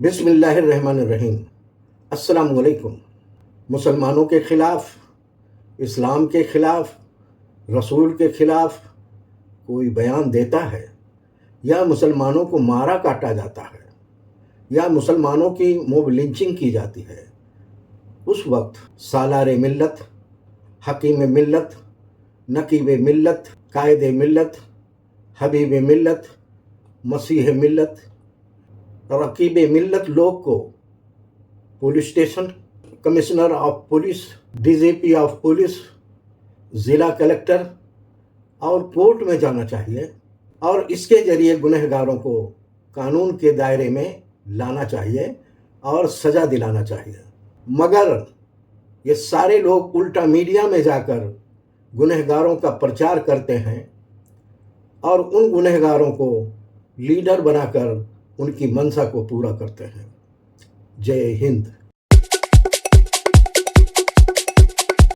بسم اللہ الرحمن الرحیم۔ السلام علیکم۔ مسلمانوں کے خلاف، اسلام کے خلاف، رسول کے خلاف کوئی بیان دیتا ہے یا مسلمانوں کو مارا کاٹا جاتا ہے یا مسلمانوں کی موب لنچنگ کی جاتی ہے، اس وقت سالار ملت، حکیم ملت، نقیب ملت، قائد ملت، حبیب ملت، مسیح ملت، رقیب ملت لوگ کو police station, commissioner of police, D G P of police, ضلع کلکٹر اور کورٹ میں جانا چاہیے اور اس کے ذریعے گنہگاروں کو قانون کے دائرے میں لانا چاہیے اور سزا دلانا چاہیے۔ مگر یہ سارے لوگ الٹا میڈیا میں جا کر گنہگاروں کا پرچار کرتے ہیں اور ان گنہگاروں کو لیڈر بنا کر ان کی منشا کو پورا کرتے ہیں۔ جے ہند۔